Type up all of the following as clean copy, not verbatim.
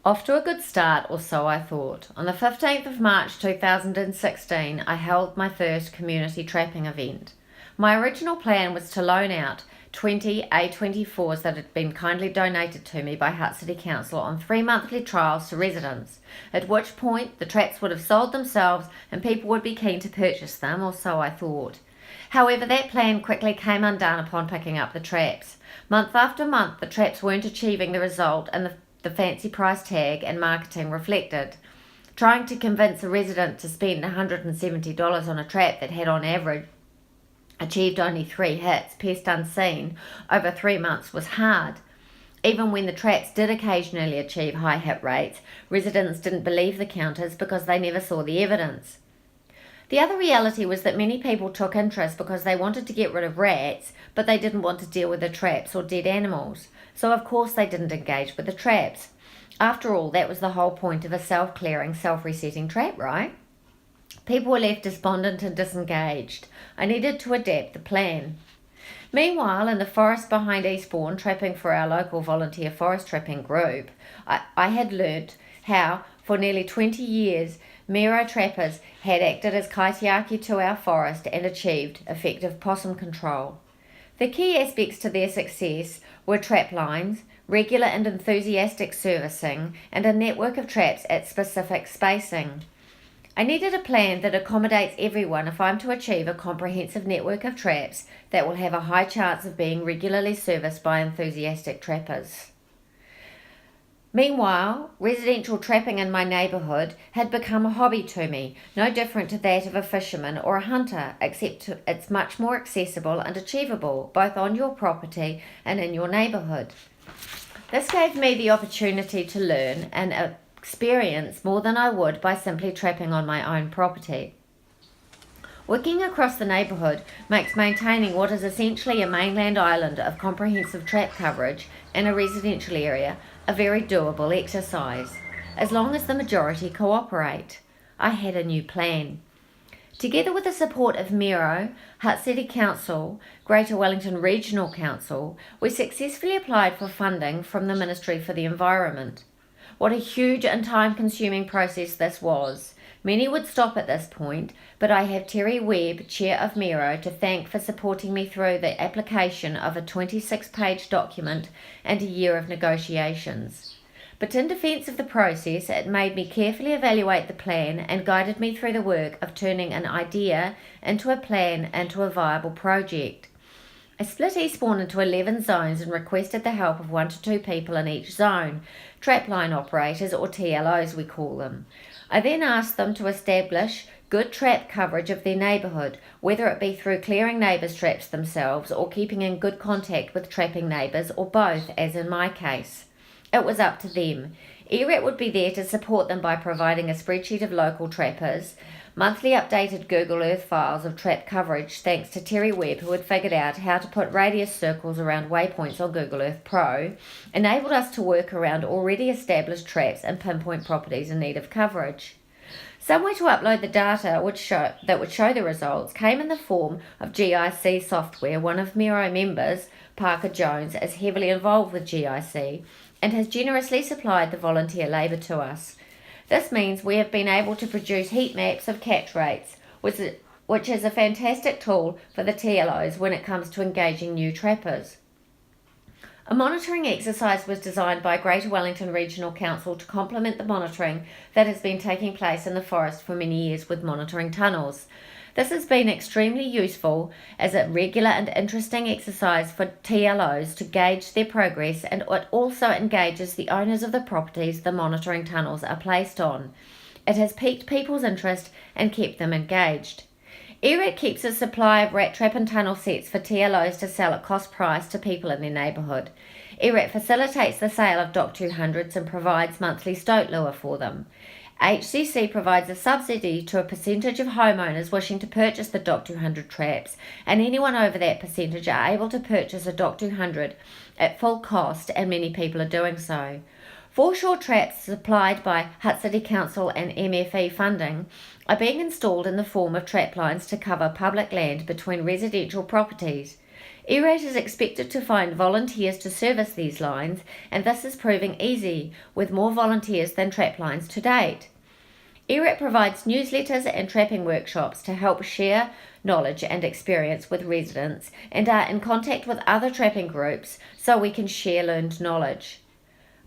Off to a good start, or so I thought. On the 15th of March 2016, I held my first community trapping event. My original plan was to loan out 20 A24s that had been kindly donated to me by Hutt City Council on 3 monthly trials to residents, at which point the traps would have sold themselves and people would be keen to purchase them, or so I thought. However, that plan quickly came undone upon picking up the traps. Month after month, the traps weren't achieving the result and the fancy price tag and marketing reflected. Trying to convince a resident to spend $170 on a trap that had on average achieved only 3 hits, pest unseen, over 3 months was hard. Even when the traps did occasionally achieve high hit rates, residents didn't believe the counters because they never saw the evidence. The other reality was that many people took interest because they wanted to get rid of rats, but they didn't want to deal with the traps or dead animals. So of course they didn't engage with the traps. After all, that was the whole point of a self-clearing, self-resetting trap, right? People were left despondent and disengaged. I needed to adapt the plan. Meanwhile, in the forest behind Eastbourne, trapping for our local volunteer forest trapping group, I had learnt how, for nearly 20 years, Miro trappers had acted as kaitiaki to our forest and achieved effective possum control. The key aspects to their success were trap lines, regular and enthusiastic servicing, and a network of traps at specific spacing. I needed a plan that accommodates everyone if I'm to achieve a comprehensive network of traps that will have a high chance of being regularly serviced by enthusiastic trappers. Meanwhile, residential trapping in my neighbourhood had become a hobby to me, no different to that of a fisherman or a hunter, except it's much more accessible and achievable, both on your property and in your neighbourhood. This gave me the opportunity to learn and experience more than I would by simply trapping on my own property. Working across the neighbourhood makes maintaining what is essentially a mainland island of comprehensive trap coverage in a residential area a very doable exercise, as long as the majority cooperate. I had a new plan. Together with the support of Miro, Hutt City Council, Greater Wellington Regional Council, we successfully applied for funding from the Ministry for the Environment. What a huge and time-consuming process this was. Many would stop at this point, but I have Terry Webb, Chair of Miro, to thank for supporting me through the application of a 26-page document and a year of negotiations. But in defence of the process, it made me carefully evaluate the plan and guided me through the work of turning an idea into a plan into a viable project. I split Eastbourne into 11 zones and requested the help of 1 to 2 people in each zone, trapline operators, or TLOs we call them. I then asked them to establish good trap coverage of their neighbourhood, whether it be through clearing neighbours' traps themselves or keeping in good contact with trapping neighbours, or both, as in my case. It was up to them. ERAT would be there to support them by providing a spreadsheet of local trappers, monthly updated Google Earth files of trap coverage thanks to Terry Webb, who had figured out how to put radius circles around waypoints on Google Earth Pro, enabled us to work around already established traps and pinpoint properties in need of coverage. Somewhere to upload the data that would show the results came in the form of GIC software. One of Miro members, Parker Jones, is heavily involved with GIC and has generously supplied the volunteer labour to us. This means we have been able to produce heat maps of catch rates, which is a fantastic tool for the TLOs when it comes to engaging new trappers. A monitoring exercise was designed by Greater Wellington Regional Council to complement the monitoring that has been taking place in the forest for many years with monitoring tunnels. This has been extremely useful as a regular and interesting exercise for TLOs to gauge their progress, and it also engages the owners of the properties the monitoring tunnels are placed on. It has piqued people's interest and kept them engaged. ERAT keeps a supply of rat trap and tunnel sets for TLOs to sell at cost price to people in their neighbourhood. ERAT facilitates the sale of DOC 200s and provides monthly stoat lure for them. HCC provides a subsidy to a percentage of homeowners wishing to purchase the DOC 200 traps, and anyone over that percentage are able to purchase a DOC 200 at full cost, and many people are doing so. Foreshore traps supplied by Hutt City Council and MFE funding are being installed in the form of trap lines to cover public land between residential properties. ERAT is expected to find volunteers to service these lines, and this is proving easy, with more volunteers than trap lines to date. ERAT provides newsletters and trapping workshops to help share knowledge and experience with residents, and are in contact with other trapping groups so we can share learned knowledge.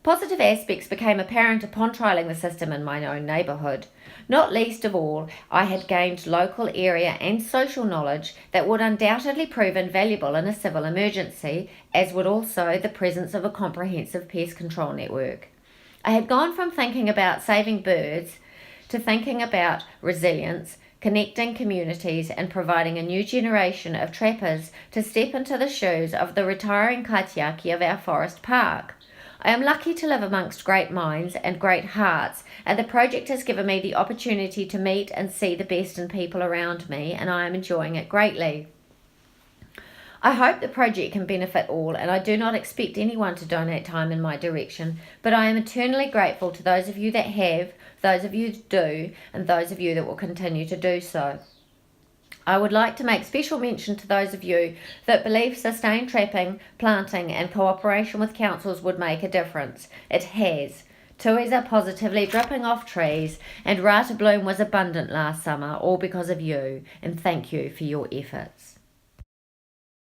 Positive aspects became apparent upon trialling the system in my own neighbourhood. Not least of all, I had gained local area and social knowledge that would undoubtedly prove invaluable in a civil emergency, as would also the presence of a comprehensive pest control network. I had gone from thinking about saving birds to thinking about resilience, connecting communities, and providing a new generation of trappers to step into the shoes of the retiring kaitiaki of our forest park. I am lucky to live amongst great minds and great hearts, and the project has given me the opportunity to meet and see the best in people around me, and I am enjoying it greatly. I hope the project can benefit all, and I do not expect anyone to donate time in my direction, but I am eternally grateful to those of you that have, those of you that do, and those of you that will continue to do so. I would like to make special mention to those of you that believe sustained trapping, planting and cooperation with councils would make a difference. It has. Tuis are positively dripping off trees, and rata bloom was abundant last summer, all because of you, and thank you for your efforts.